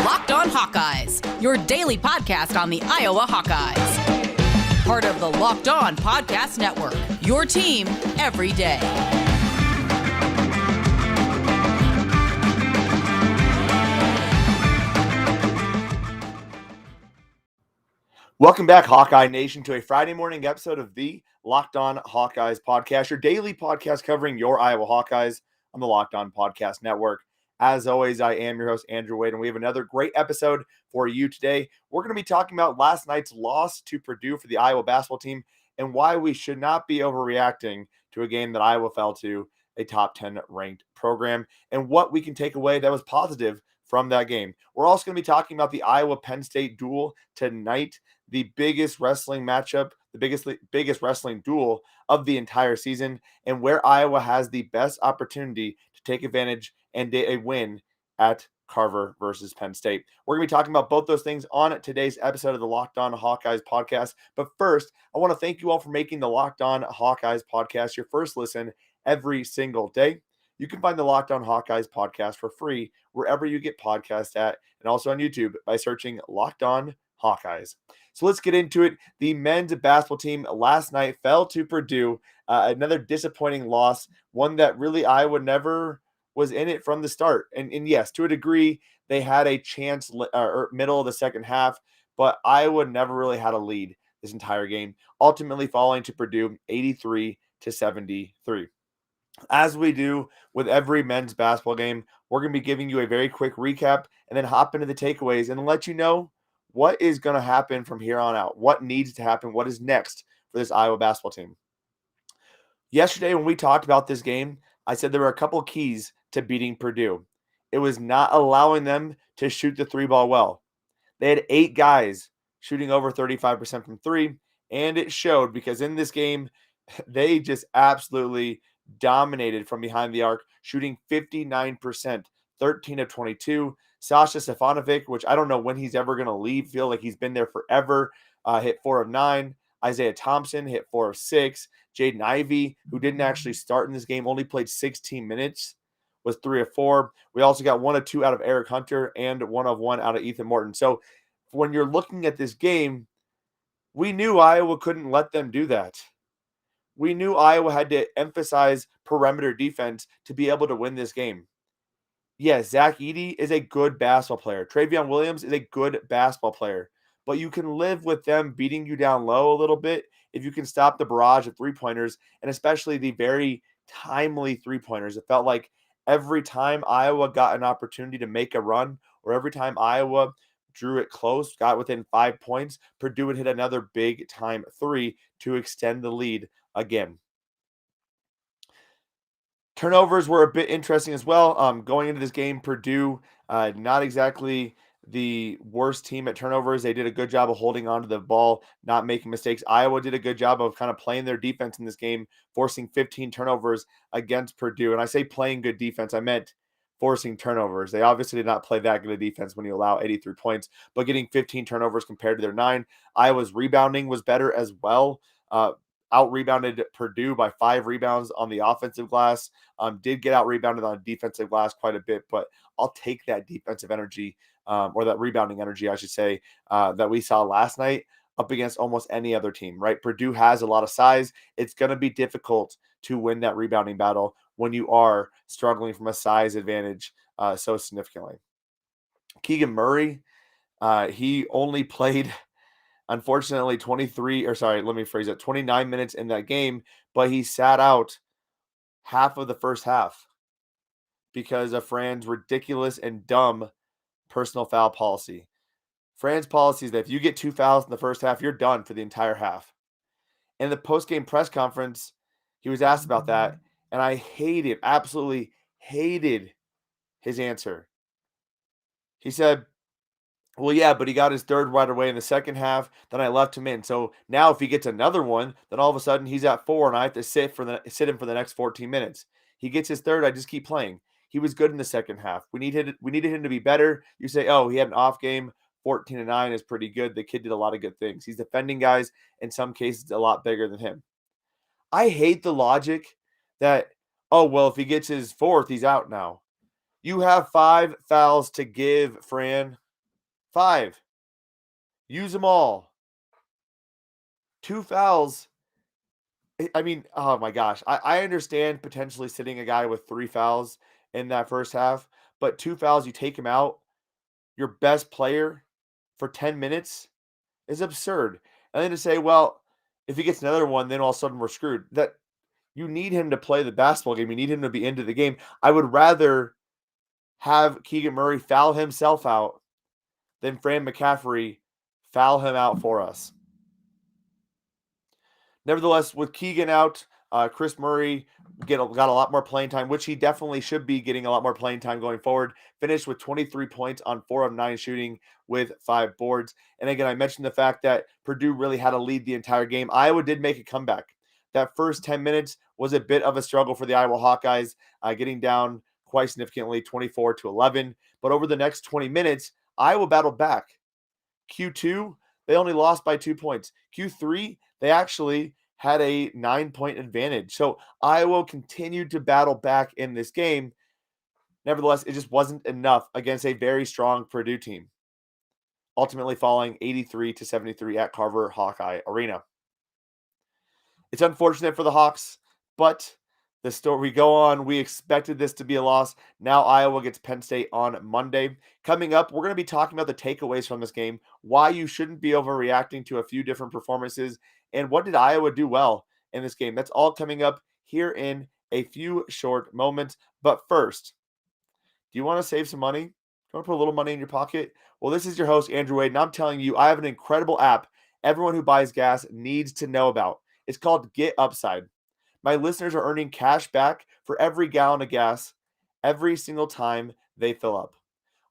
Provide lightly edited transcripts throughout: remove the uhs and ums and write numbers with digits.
Locked On Hawkeyes, your daily podcast on the Iowa Hawkeyes. Part of the Locked On Podcast Network, your team every day. Welcome back, Hawkeye Nation, to a Friday morning episode of the Locked On Hawkeyes podcast, your daily podcast covering your Iowa Hawkeyes on the Locked On Podcast Network. As always, I am your host, Andrew Wade, and we have another great episode for you today. We're going to be talking about last night's loss to Purdue for the Iowa basketball team and why we should not be overreacting to a game that Iowa fell to, a top 10 ranked program, and what we can take away that was positive from that game. We're also going to be talking about the Iowa-Penn State duel tonight, the biggest wrestling matchup, the biggest wrestling duel of the entire season, and where Iowa has the best opportunity to take advantage and a win at Carver versus Penn State. We're going to be talking about both those things on today's episode of the Locked On Hawkeyes podcast. But first, I want to thank you all for making the Locked On Hawkeyes podcast your first listen every single day. You can find the Locked On Hawkeyes podcast for free wherever you get podcasts at, and also on YouTube by searching Locked On Hawkeyes. So let's get into it. The men's basketball team last night fell to Purdue. Another disappointing loss, one that really Iowa never was in it from the start. And yes, to a degree, they had a chance middle of the second half, but Iowa never really had a lead this entire game, ultimately falling to Purdue 83-73. As we do with every men's basketball game, we're going to be giving you a very quick recap and then hop into the takeaways and let you know what is going to happen from here on out, what needs to happen, what is next for this Iowa basketball team. Yesterday, when we talked about this game, I said there were a couple keys to beating Purdue. It was not allowing them to shoot the three ball well. They had 8 guys shooting over 35% from three, and it showed because in this game, they just absolutely dominated from behind the arc, shooting 59%, 13 of 22. Sasha Stefanovic, which I don't know when he's ever going to leave, feel like he's been there forever, hit 4 of 9. Isaiah Thompson hit 4 of 6. Jaden Ivey, who didn't actually start in this game, only played 16 minutes, was 3 of 4. We also got 1 of 2 out of Eric Hunter and 1 of 1 out of Ethan Morton. So when you're looking at this game, we knew Iowa couldn't let them do that. We knew Iowa had to emphasize perimeter defense to be able to win this game. Yes, Zach Edey is a good basketball player. Travion Williams is a good basketball player. But you can live with them beating you down low a little bit if you can stop the barrage of three-pointers, and especially the very timely three-pointers. It felt like every time Iowa got an opportunity to make a run, or every time Iowa drew it close, got within 5 points, Purdue would hit another big-time three to extend the lead again. Turnovers were a bit interesting as well. Going into this game, Purdue, not exactly the worst team at turnovers. They did a good job of holding on to the ball, not making mistakes. Iowa did a good job of kind of playing their defense in this game, forcing 15 turnovers against Purdue. And I say playing good defense, I meant forcing turnovers. They obviously did not play that good a defense when you allow 83 points, but getting 15 turnovers compared to their 9. Iowa's rebounding was better as well. Out-rebounded Purdue by 5 rebounds on the offensive glass. Did get out-rebounded on defensive glass quite a bit, but I'll take that defensive energy, or that rebounding energy, I should say, that we saw last night up against almost any other team, right? Purdue has a lot of size. It's going to be difficult to win that rebounding battle when you are struggling from a size advantage so significantly. Keegan Murray, he only played, unfortunately, 29 minutes in that game, but he sat out half of the first half because of Fran's ridiculous and dumb personal foul policy. Fran's policy is that if you get 2 fouls in the first half, you're done for the entire half. In the post-game press conference, he was asked about that, and I absolutely hated his answer. He said, well, yeah, but he got his third right away in the second half. Then I left him in. So now if he gets another one, then all of a sudden he's at 4 and I have to sit him for the next 14 minutes. He gets his third, I just keep playing. He was good in the second half. We needed him to be better. You say, oh, he had an off game. 14-9 is pretty good. The kid did a lot of good things. He's defending guys, in some cases, a lot bigger than him. I hate the logic that, oh, well, if he gets his fourth, he's out now. You have 5 fouls to give, Fran. 5. Use them all. 2 fouls. I mean, oh my gosh. I understand potentially sitting a guy with 3 fouls in that first half, but 2 fouls, you take him out, your best player for 10 minutes is absurd. And then to say, well, if he gets another one, then all of a sudden we're screwed. That you need him to play the basketball game. You need him to be into the game. I would rather have Keegan Murray foul himself out than Fran McCaffrey foul him out for us. Nevertheless, with Keegan out, Chris Murray got a lot more playing time, which he definitely should be getting a lot more playing time going forward. Finished with 23 points on 4 of 9 shooting with 5 boards. And again, I mentioned the fact that Purdue really had a lead the entire game. Iowa did make a comeback. That first 10 minutes was a bit of a struggle for the Iowa Hawkeyes, getting down quite significantly, 24-11. But over the next 20 minutes, Iowa battled back. Q2, they only lost by 2 points. Q3, they actually had a 9-point advantage. So Iowa continued to battle back in this game. Nevertheless, it just wasn't enough against a very strong Purdue team, ultimately falling 83-73 at Carver Hawkeye Arena. It's unfortunate for the Hawks, but the story we go on, we expected this to be a loss. Now Iowa gets Penn State on Monday. Coming up, we're going to be talking about the takeaways from this game, why you shouldn't be overreacting to a few different performances, and what did Iowa do well in this game. That's all coming up here in a few short moments. But first, do you want to save some money? Do you want to put a little money in your pocket? Well, this is your host, Andrew Wade, and I'm telling you, I have an incredible app everyone who buys gas needs to know about. It's called GetUpside. My listeners are earning cash back for every gallon of gas every single time they fill up.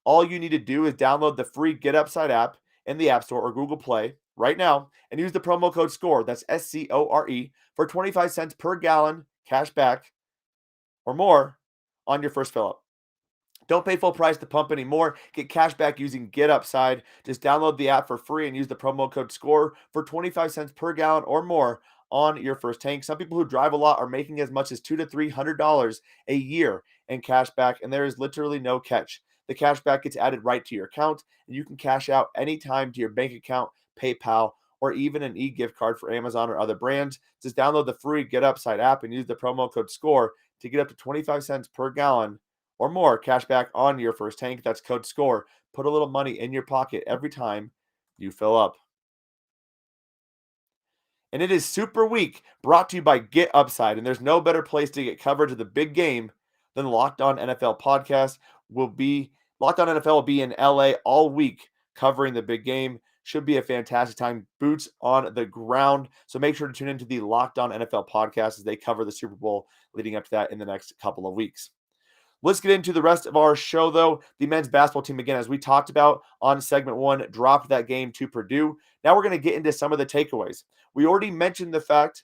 All you need to do is download the free GetUpside app in the App Store or Google Play right now and use the promo code SCORE, that's SCORE, for 25 cents per gallon cash back or more on your first fill up. Don't pay full price to pump anymore. Get cash back using GetUpside. Just download the app for free and use the promo code SCORE for 25 cents per gallon or more on your first tank. Some people who drive a lot are making as much as $200 to $300 a year in cash back, and there is literally no catch. The cash back gets added right to your account, and you can cash out anytime to your bank account, PayPal, or even an e-gift card for Amazon or other brands. Just download the free GetUpside app and use the promo code SCORE to get up to 25 cents per gallon or more cash back on your first tank. That's code SCORE. Put a little money in your pocket every time you fill up. And it is Super Week, brought to you by GetUpside. And there's no better place to get coverage of the big game than Locked On NFL podcast. Locked On NFL will be in LA all week covering the big game. Should be a fantastic time. Boots on the ground. So make sure to tune into the Locked On NFL podcast as they cover the Super Bowl leading up to that in the next couple of weeks. Let's get into the rest of our show, though. The men's basketball team, again, as we talked about on segment 1, dropped that game to Purdue. Now we're going to get into some of the takeaways. We already mentioned the fact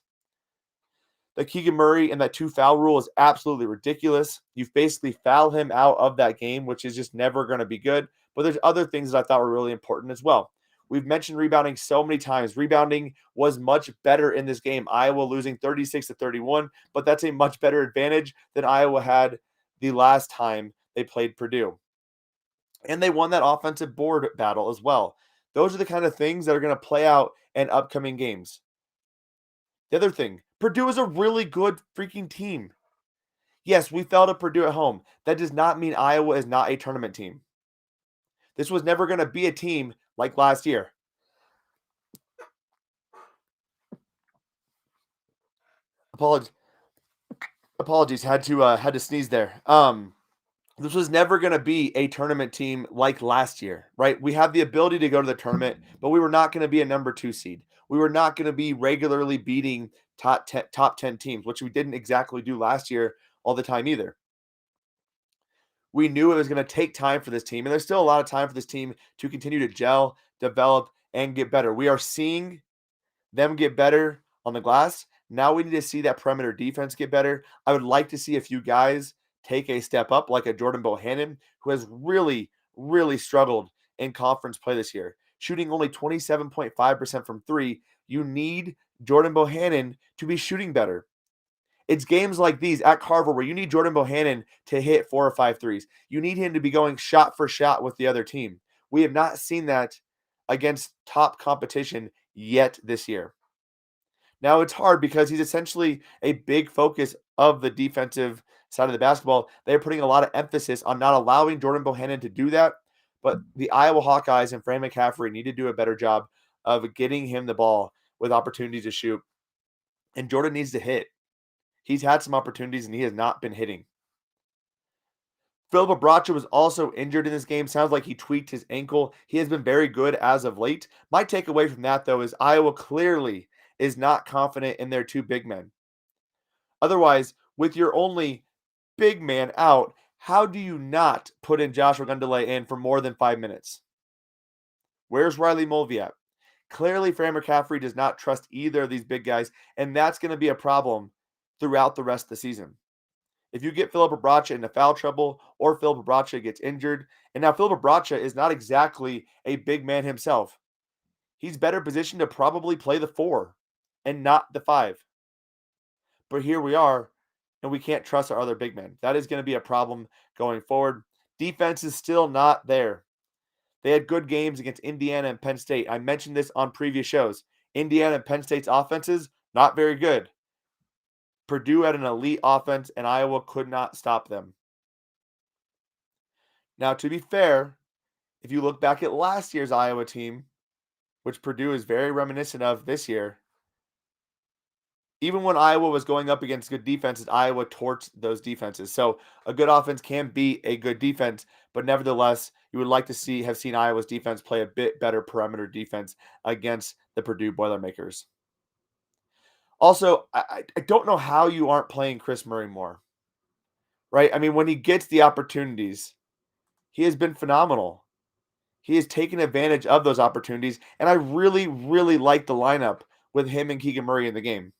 that Keegan Murray and that 2-foul rule is absolutely ridiculous. You've basically fouled him out of that game, which is just never going to be good. But there's other things that I thought were really important as well. We've mentioned rebounding so many times. Rebounding was much better in this game. Iowa losing 36-31, but that's a much better advantage than Iowa had the last time they played Purdue. And they won that offensive board battle as well. Those are the kind of things that are going to play out in upcoming games. The other thing, Purdue is a really good freaking team. Yes, we fell to Purdue at home. That does not mean Iowa is not a tournament team. This was never going to be a team like last year. Apologies, had to sneeze there. This was never going to be a tournament team like last year, right? We have the ability to go to the tournament, but we were not going to be a number 2 seed. We were not going to be regularly beating top 10 teams, which we didn't exactly do last year all the time either. We knew it was going to take time for this team, and there's still a lot of time for this team to continue to gel, develop, and get better. We are seeing them get better on the glass. Now we need to see that perimeter defense get better. I would like to see a few guys take a step up, like a Jordan Bohannon, who has really, really struggled in conference play this year. Shooting only 27.5% from 3, you need Jordan Bohannon to be shooting better. It's games like these at Carver where you need Jordan Bohannon to hit 4 or 5 threes. You need him to be going shot for shot with the other team. We have not seen that against top competition yet this year. Now it's hard because he's essentially a big focus of the defensive side of the basketball. They're putting a lot of emphasis on not allowing Jordan Bohannon to do that, but the Iowa Hawkeyes and Fran McCaffrey need to do a better job of getting him the ball with opportunities to shoot. And Jordan needs to hit. He's had some opportunities and he has not been hitting. Philip Abracha was also injured in this game. Sounds like he tweaked his ankle. He has been very good as of late. My takeaway from that, though, is Iowa clearly is not confident in their two big men. Otherwise, with your only big man out, how do you not put in Joshua Gundele in for more than 5 minutes? Where's Riley Mulvey at? Clearly, Fran McCaffrey does not trust either of these big guys, and that's going to be a problem throughout the rest of the season. If you get Philip Abracha into foul trouble or Philip Abracha gets injured, and now Philip Abracha is not exactly a big man himself. He's better positioned to probably play the 4 and not the 5. But here we are, and we can't trust our other big men. That is going to be a problem going forward. Defense is still not there. They had good games against Indiana and Penn State. I mentioned this on previous shows. Indiana and Penn State's offenses, not very good. Purdue had an elite offense, and Iowa could not stop them. Now, to be fair, if you look back at last year's Iowa team, which Purdue is very reminiscent of this year, even when Iowa was going up against good defenses, Iowa torched those defenses. So a good offense can beat a good defense, but nevertheless, you would like to have seen Iowa's defense play a bit better perimeter defense against the Purdue Boilermakers. Also, I don't know how you aren't playing Chris Murray more, right? I mean, when he gets the opportunities, he has been phenomenal. He has taken advantage of those opportunities, and I really, really like the lineup with him and Keegan Murray in the game.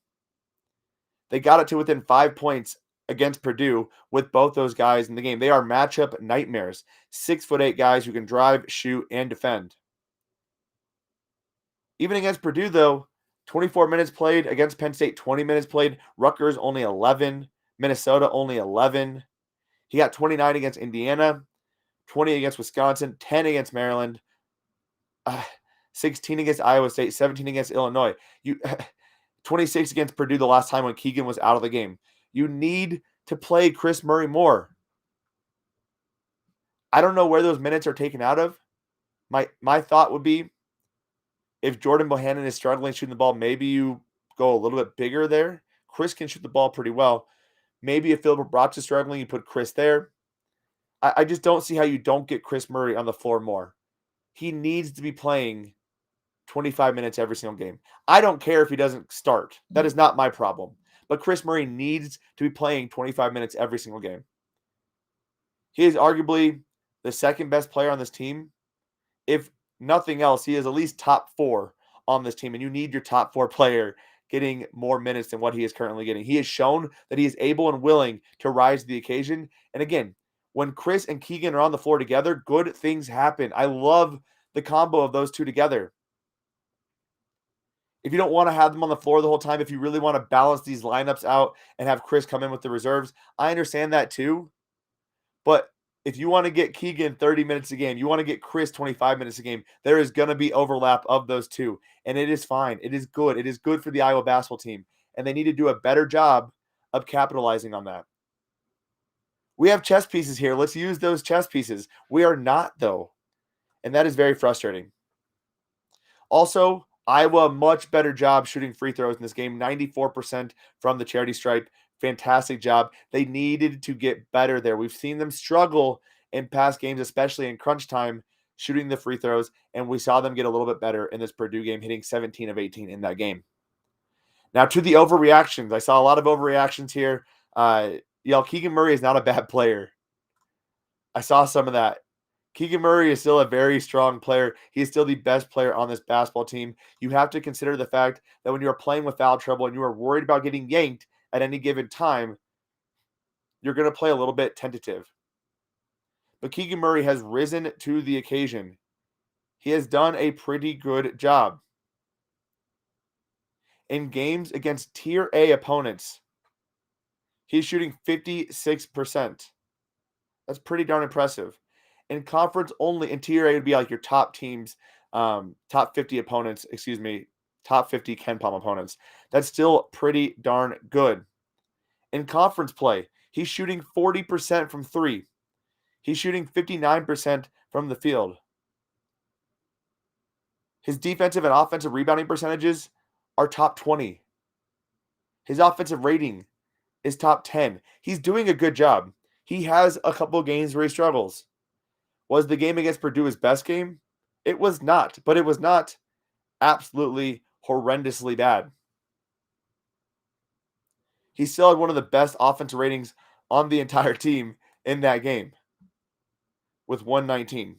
They got it to within 5 points against Purdue with both those guys in the game. They are matchup nightmares. 6'8" guys who can drive, shoot, and defend. Even against Purdue, though, 24 minutes played. Against Penn State, 20 minutes played. Rutgers, only 11. Minnesota, only 11. He got 29 against Indiana, 20 against Wisconsin, 10 against Maryland, 16 against Iowa State, 17 against Illinois. 26 against Purdue the last time when Keegan was out of the game. You need to play Chris Murray more. I don't know where those minutes are taken out of. My thought would be, if Jordan Bohannon is struggling shooting the ball, maybe you go a little bit bigger there. Chris can shoot the ball pretty well. Maybe if Philip Abracha is struggling, you put Chris there. I just don't see how you don't get Chris Murray on the floor more. He needs to be playing 25 minutes every single game. I don't care if he doesn't start. That is not my problem. But Chris Murray needs to be playing 25 minutes every single game. He is arguably the second best player on this team. If nothing else, he is at least top 4 on this team, and you need your top 4 player getting more minutes than what he is currently getting. He has shown that he is able and willing to rise to the occasion. And again, when Chris and Keegan are on the floor together, good things happen. I love the combo of those two together. If you don't want to have them on the floor the whole time, if you really want to balance these lineups out and have Chris come in with the reserves, I understand that too. But if you want to get Keegan 30 minutes a game, you want to get Chris 25 minutes a game, there is going to be overlap of those two. And it is fine. It is good. It is good for the Iowa basketball team. And they need to do a better job of capitalizing on that. We have chess pieces here. Let's use those chess pieces. We are not, though. And that is very frustrating. Also, Iowa, much better job shooting free throws in this game. 94% from the charity stripe. Fantastic job. They needed to get better there. We've seen them struggle in past games, especially in crunch time, shooting the free throws, and we saw them get a little bit better in this Purdue game, hitting 17 of 18 in that game. Now to the overreactions. I saw a lot of overreactions here. Keegan Murray is not a bad player. I saw some of that. Keegan Murray is still a very strong player. He is still the best player on this basketball team. You have to consider the fact that when you are playing with foul trouble and you are worried about getting yanked at any given time, you're going to play a little bit tentative. But Keegan Murray has risen to the occasion. He has done a pretty good job. In games against Tier A opponents, he's shooting 56%. That's pretty darn impressive. In conference only, in Tier A would be like your top teams, top 50 opponents, top 50 KenPom opponents. That's still pretty darn good. In conference play, he's shooting 40% from three. He's shooting 59% from the field. His defensive and offensive rebounding percentages are top 20. His offensive rating is top 10. He's doing a good job. He has a couple games where he struggles. Was the game against Purdue his best game? It was not, but it was not absolutely horrendously bad. He still had one of the best offensive ratings on the entire team in that game with 119.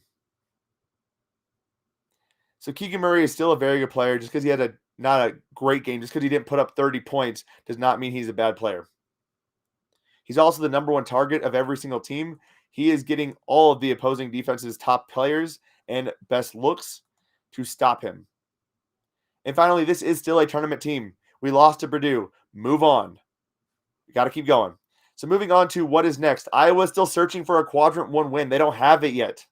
So Keegan Murray is still a very good player. Just because he had not a great game, just because he didn't put up 30 points does not mean he's a bad player. He's also the number one target of every single team. He is getting all of the opposing defense's top players and best looks to stop him. And finally, this is still a tournament team. We lost to Purdue. Move on. We got to keep going. So moving on to what is next. Iowa's still searching for a quadrant 1 win. They don't have it yet.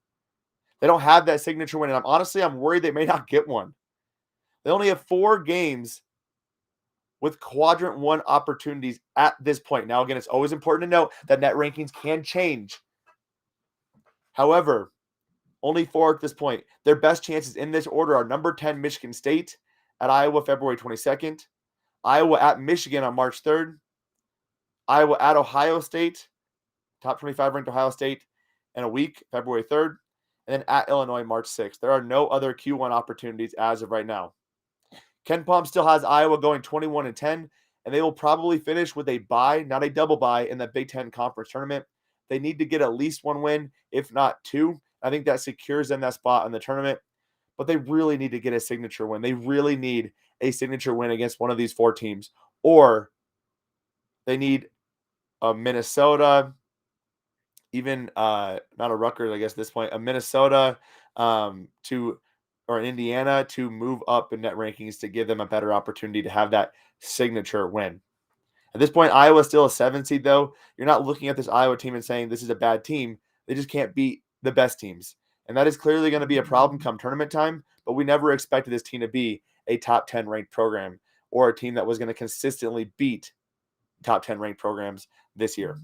They don't have that signature win. And I'm worried they may not get one. They only have 4 games with quadrant 1 opportunities at this point. Now, again, it's always important to note that net rankings can change. However, only 4 at this point. Their best chances in this order are number 10, Michigan State at Iowa, February 22nd. Iowa at Michigan on March 3rd. Iowa at Ohio State, top 25 ranked Ohio State in a week, February 3rd. And then at Illinois, March 6th. There are no other Q1 opportunities as of right now. KenPom still has Iowa going 21-10, and they will probably finish with a bye, not a double bye, in the Big Ten Conference Tournament. They need to get at least 1 win, if not 2. I think that secures them that spot in the tournament. But they really need to get a signature win. They really need a signature win against one of these 4 teams. Or they need a Minnesota, even not a Rutgers, I guess at this point, a Minnesota or an Indiana to move up in net rankings to give them a better opportunity to have that signature win. At this point, Iowa's still a 7 seed, though. You're not looking at this Iowa team and saying this is a bad team. They just can't beat the best teams. And that is clearly going to be a problem come tournament time, but we never expected this team to be a top 10 ranked program or a team that was going to consistently beat top 10 ranked programs this year.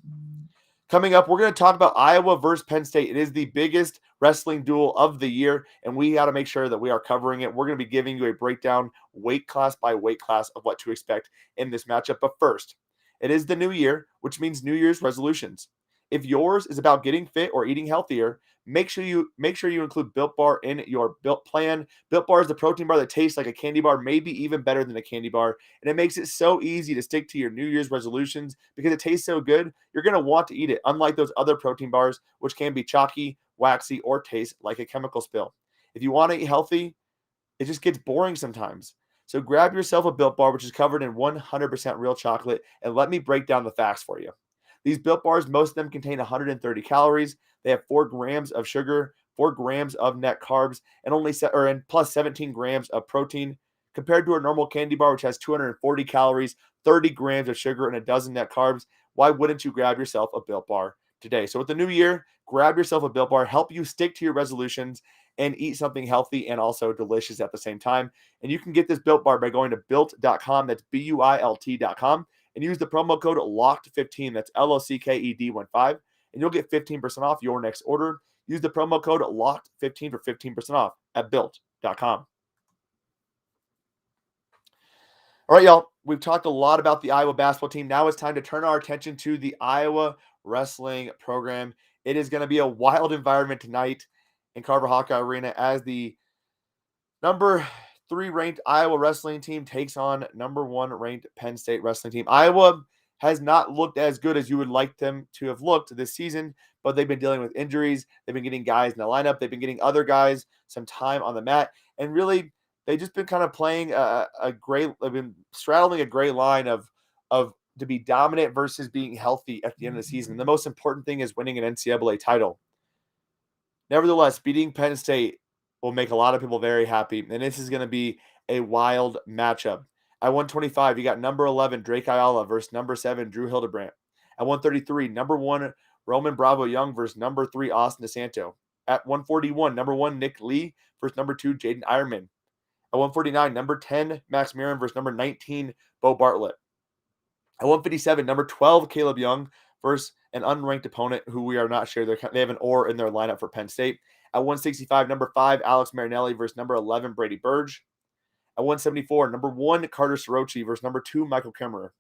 Coming up, we're going to talk about Iowa versus Penn State. It is the biggest wrestling duel of the year, and we got to make sure that we are covering it. We're going to be giving you a breakdown weight class by weight class of what to expect in this matchup. But first, it is the new year, which means New Year's resolutions. If yours is about getting fit or eating healthier, make sure you include Built Bar in your Built plan. Built Bar is the protein bar that tastes like a candy bar, maybe even better than a candy bar, and it makes it so easy to stick to your New Year's resolutions because it tastes so good, you're going to want to eat it, unlike those other protein bars, which can be chalky, waxy, or taste like a chemical spill. If you want to eat healthy, it just gets boring sometimes. So grab yourself a Built Bar, which is covered in 100% real chocolate, and let me break down the facts for you. These Built Bars, most of them contain 130 calories. They have 4 grams of sugar, 4 grams of net carbs, and plus 17 grams of protein, compared to a normal candy bar, which has 240 calories, 30 grams of sugar, and a dozen net carbs. Why wouldn't you grab yourself a Built Bar today? So with the new year, grab yourself a Built Bar, help you stick to your resolutions, and eat something healthy and also delicious at the same time. And you can get this Built Bar by going to built.com. That's BUILT.com. And use the promo code LOCKED15. That's LOCKED15. And you'll get 15% off your next order. Use the promo code LOCKED15 for 15% off at built.com. All right, y'all. We've talked a lot about the Iowa basketball team. Now it's time to turn our attention to the Iowa wrestling program. It is going to be a wild environment tonight in Carver Hawkeye Arena as the number 3 ranked Iowa wrestling team takes on number 1 ranked Penn State wrestling team. Iowa has not looked as good as you would like them to have looked this season, but they've been dealing with injuries. They've been getting guys in the lineup. They've been getting other guys some time on the mat. And really, they've just been kind of playing they've been straddling a gray line of to be dominant versus being healthy at the end of the season. The most important thing is winning an NCAA title. Nevertheless, beating Penn State will make a lot of people very happy, and this is going to be a wild matchup. At 125, you got number 11, Drake Ayala versus number 7, Drew Hildebrandt. At 133, number 1, Roman Bravo Young versus number 3, Austin DeSanto. At 141, number 1, Nick Lee versus number 2, Jaden Ironman. At 149, number 10, Max Mirren versus number 19, Bo Bartlett. At 157, number 12, Caleb Young versus an unranked opponent who we are not sure. They have an or in their lineup for Penn State. At 165, number 5, Alex Marinelli versus number 11, Brady Burge. At 174, number 1, Carter Sorochi versus number 2, Michael Kemmerer.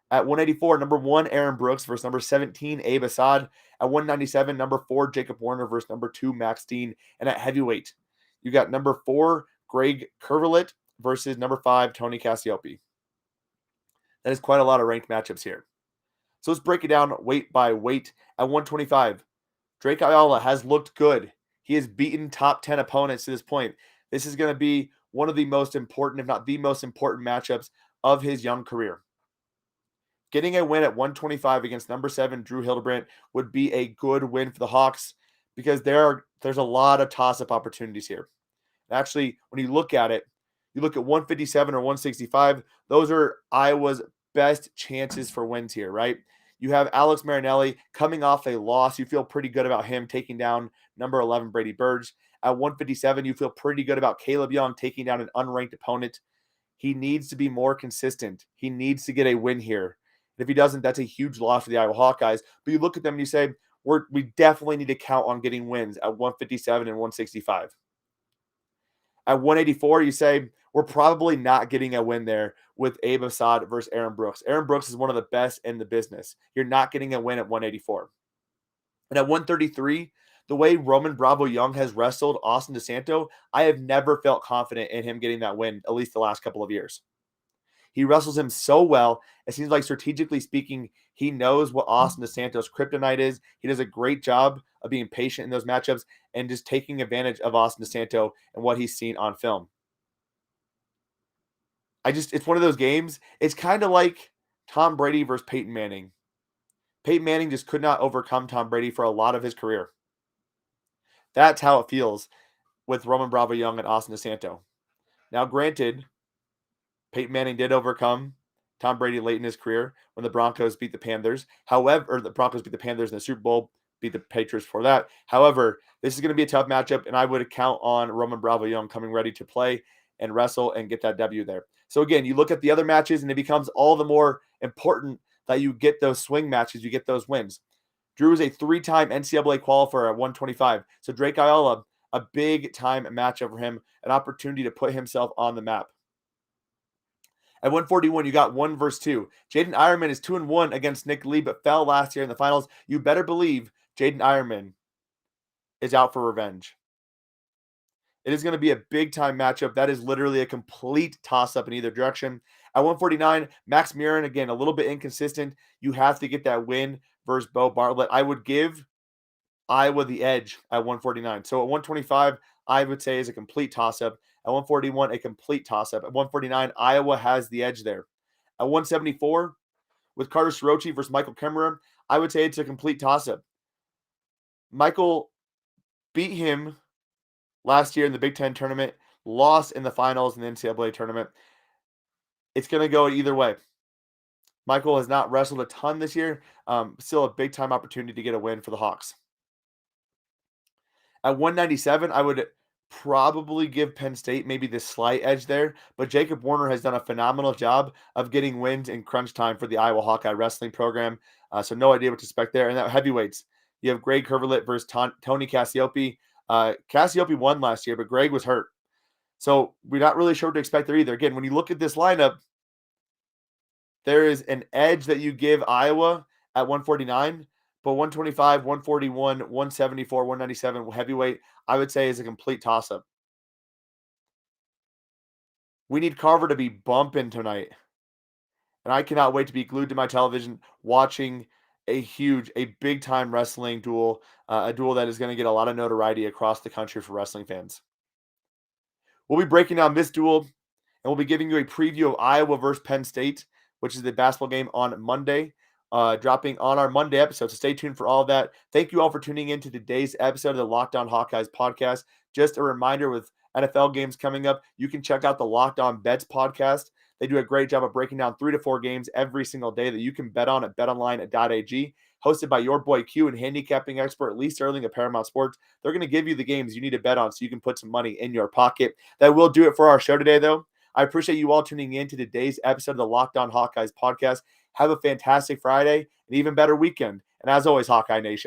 At 184, number 1, Aaron Brooks versus number 17, Abe Assad. At 197, number 4, Jacob Warner versus number 2, Max Dean. And at heavyweight, you got number 4, Greg Kerberolet versus number 5, Tony Cassiopei. That is quite a lot of ranked matchups here. So let's break it down weight by weight. At 125, Drake Ayala has looked good. He has beaten top 10 opponents to this point. This is going to be one of the most important, if not the most important matchups of his young career. Getting a win at 125 against number 7, Drew Hildebrandt, would be a good win for the Hawks because there's a lot of toss-up opportunities here. Actually, when you look at it, you look at 157 or 165, those are Iowa's best chances for wins here, right? You have Alex Marinelli coming off a loss. You feel pretty good about him taking down number 11, Brady Burge. At 157, you feel pretty good about Caleb Young taking down an unranked opponent. He needs to be more consistent. He needs to get a win here. And if he doesn't, that's a huge loss for the Iowa Hawkeyes. But you look at them and you say, we definitely need to count on getting wins at 157 and 165. At 184, you say, we're probably not getting a win there with Abe Assad versus Aaron Brooks. Aaron Brooks is one of the best in the business. You're not getting a win at 184. And at 133, the way Roman Bravo Young has wrestled Austin DeSanto, I have never felt confident in him getting that win, at least the last couple of years. He wrestles him so well. It seems like strategically speaking, he knows what Austin DeSanto's kryptonite is. He does a great job of being patient in those matchups and just taking advantage of Austin DeSanto and what he's seen on film. It's one of those games. It's kind of like Tom Brady versus Peyton Manning. Peyton Manning just could not overcome Tom Brady for a lot of his career. That's how it feels with Roman Bravo Young and Austin DeSanto. Now, granted, Peyton Manning did overcome Tom Brady late in his career when the Broncos beat the Panthers. However, the Broncos beat the Panthers in the Super Bowl, beat the Patriots for that. However, this is going to be a tough matchup, and I would count on Roman Bravo Young coming ready to play and wrestle and get that W there. So again, you look at the other matches, and it becomes all the more important that you get those swing matches, you get those wins. Drew is a 3-time NCAA qualifier at 125. So Drake Ayala, a big-time matchup for him, an opportunity to put himself on the map. At 141, you got 1 versus 2. Jaden Ironman is 2-1 against Nick Lee, but fell last year in the finals. You better believe Jaden Ironman is out for revenge. It is going to be a big-time matchup. That is literally a complete toss-up in either direction. At 149, Max Mirren, again, a little bit inconsistent. You have to get that win versus Bo Bartlett. I would give Iowa the edge at 149. So at 125, I would say is a complete toss-up. At 141, a complete toss-up. At 149, Iowa has the edge there. At 174, with Carter Sorochi versus Michael Kemmerer, I would say it's a complete toss-up. Michael beat him last year in the Big Ten tournament, lost in the finals in the NCAA tournament. It's going to go either way. Michael has not wrestled a ton this year. Still a big-time opportunity to get a win for the Hawks. At 197, I would probably give Penn State maybe the slight edge there, but Jacob Warner has done a phenomenal job of getting wins in crunch time for the Iowa Hawkeye wrestling program. So no idea what to expect there. And that heavyweights, you have Greg Kerberolet versus Tony Cassiopei. Cassiopei won last year, but Greg was hurt. So we're not really sure what to expect there either. Again, when you look at this lineup, there is an edge that you give Iowa at 149, but 125, 141, 174, 197 heavyweight, I would say is a complete toss-up. We need Carver to be bumping tonight. And I cannot wait to be glued to my television watching a big-time wrestling duel, a duel that is going to get a lot of notoriety across the country for wrestling fans. We'll be breaking down this duel, and we'll be giving you a preview of Iowa versus Penn State, which is the basketball game on Monday, dropping on our Monday episode. So stay tuned for all of that. Thank you all for tuning in to today's episode of the Locked On Hawkeyes podcast. Just a reminder, with NFL games coming up, you can check out the Locked On Bets podcast. They do a great job of breaking down 3 to 4 games every single day that you can bet on at BetOnline.ag. hosted by your boy Q and handicapping expert Lee Sterling of Paramount Sports. They're going to give you the games you need to bet on so you can put some money in your pocket. That will do it for our show today, though. I appreciate you all tuning in to today's episode of the Locked On Hawkeyes podcast. Have a fantastic Friday, an even better weekend. And as always, Hawkeye Nation,